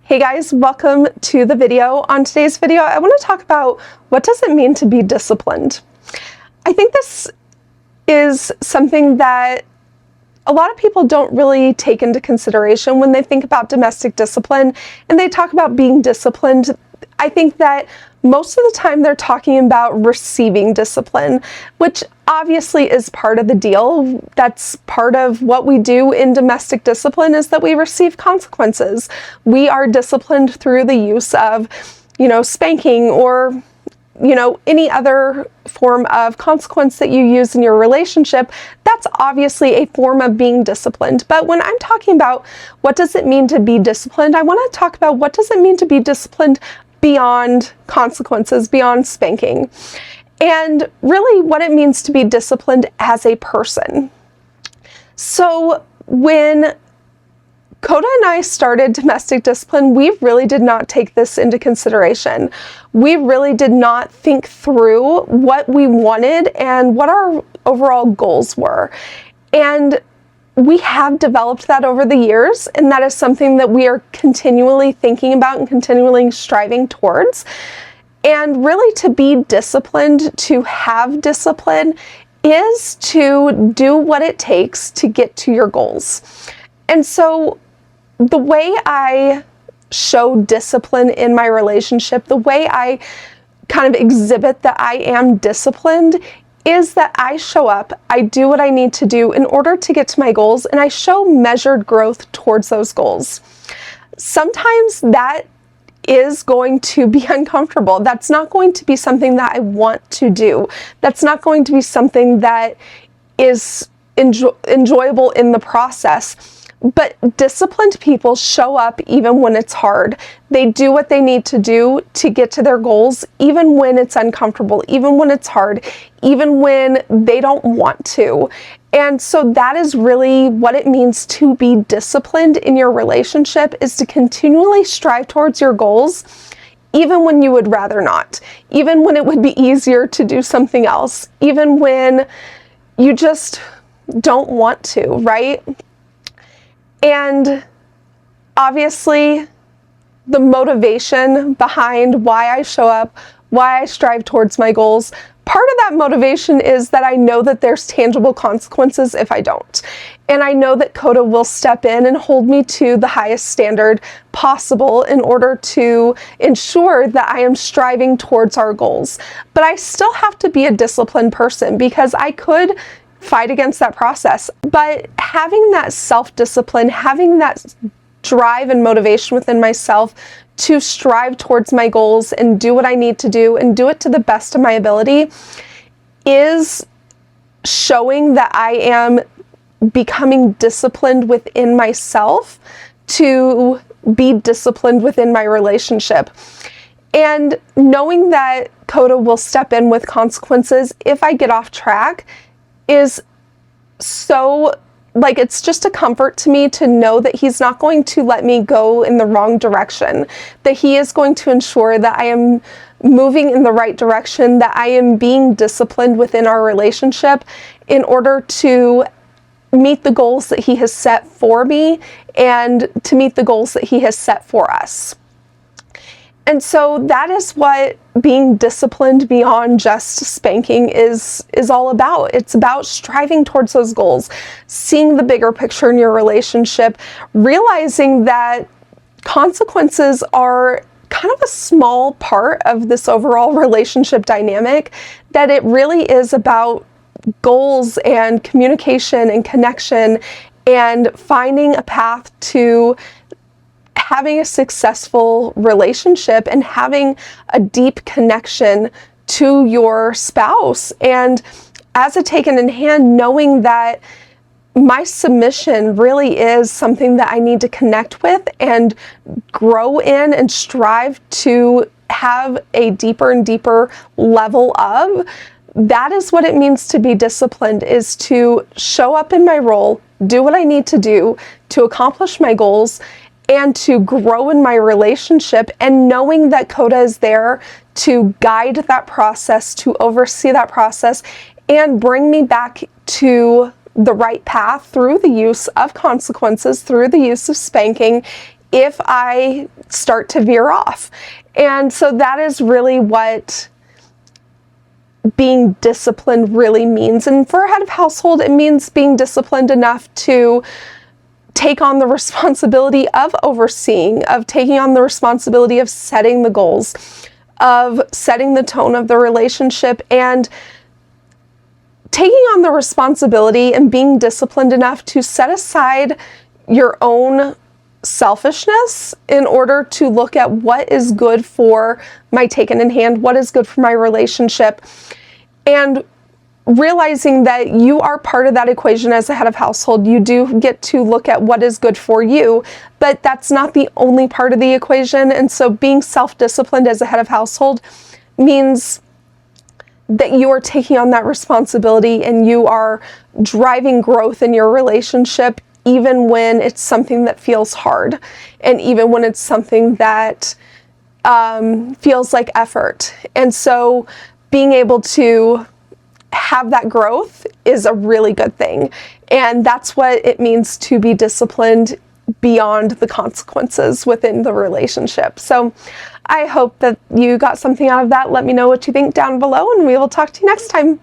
Hey guys, welcome to the video. On today's video, I want to talk about what does it mean to be disciplined. I think this is something that a lot of people don't really take into consideration when they think about domestic discipline and they talk about being disciplined. I think that most of the time they're talking about receiving discipline, which obviously is part of the deal. That's part of what we do in domestic discipline, is that we receive consequences. We are disciplined through the use of, spanking or, any other form of consequence that you use in your relationship. That's obviously a form of being disciplined. But when I'm talking about what does it mean to be disciplined, I want to talk about what does it mean to be disciplined beyond consequences, beyond spanking, and really what it means to be disciplined as a person. So when Coda and I started domestic discipline, we really did not take this into consideration. We really did not think through what we wanted and what our overall goals were. And we have developed that over the years, and that is something that we are continually thinking about and continually striving towards. And really, to be disciplined, to have discipline, is to do what it takes to get to your goals. And so the way I show discipline in my relationship, the way I kind of exhibit that I am disciplined, is that I show up, I do what I need to do in order to get to my goals, and I show measured growth towards those goals. Sometimes that is going to be uncomfortable. That's not going to be something that I want to do. That's not going to be something that is enjoyable in the process. But disciplined people show up even when it's hard. They do what they need to do to get to their goals, even when it's uncomfortable, even when it's hard, even when they don't want to. And so that is really what it means to be disciplined in your relationship, is to continually strive towards your goals, even when you would rather not, even when it would be easier to do something else, even when you just don't want to, right? And obviously, the motivation behind why I show up, why I strive towards my goals, part of that motivation is that I know that there's tangible consequences if I don't. And I know that Coda will step in and hold me to the highest standard possible in order to ensure that I am striving towards our goals. But I still have to be a disciplined person, because I could fight against that process. But having that self-discipline, having that drive and motivation within myself to strive towards my goals and do what I need to do and do it to the best of my ability, is showing that I am becoming disciplined within myself to be disciplined within my relationship. And knowing that Coda will step in with consequences if I get off track is so, it's just a comfort to me to know that he's not going to let me go in the wrong direction, that he is going to ensure that I am moving in the right direction, that I am being disciplined within our relationship in order to meet the goals that he has set for me and to meet the goals that he has set for us. And so that is what being disciplined beyond just spanking is all about. It's about striving towards those goals, seeing the bigger picture in your relationship, realizing that consequences are kind of a small part of this overall relationship dynamic, that it really is about goals and communication and connection and finding a path to having a successful relationship and having a deep connection to your spouse. And as a taken in hand, knowing that my submission really is something that I need to connect with and grow in and strive to have a deeper and deeper level of. That is what it means to be disciplined, is to show up in my role, do what I need to do to accomplish my goals, and to grow in my relationship, and knowing that Coda is there to guide that process, to oversee that process, and bring me back to the right path through the use of consequences, through the use of spanking, if I start to veer off. And so that is really what being disciplined really means. And for a head of household, it means being disciplined enough to take on the responsibility of overseeing, of taking on the responsibility of setting the goals, of setting the tone of the relationship, and taking on the responsibility and being disciplined enough to set aside your own selfishness in order to look at what is good for my taken in hand, what is good for my relationship, and realizing that you are part of that equation as a head of household. You do get to look at what is good for you, but that's not the only part of the equation. And so being self-disciplined as a head of household means that you are taking on that responsibility and you are driving growth in your relationship, even when it's something that feels hard, and even when it's something that feels like effort. And so being able to have that growth is a really good thing. And that's what it means to be disciplined beyond the consequences within the relationship. So I hope that you got something out of that. Let me know what you think down below, and we will talk to you next time.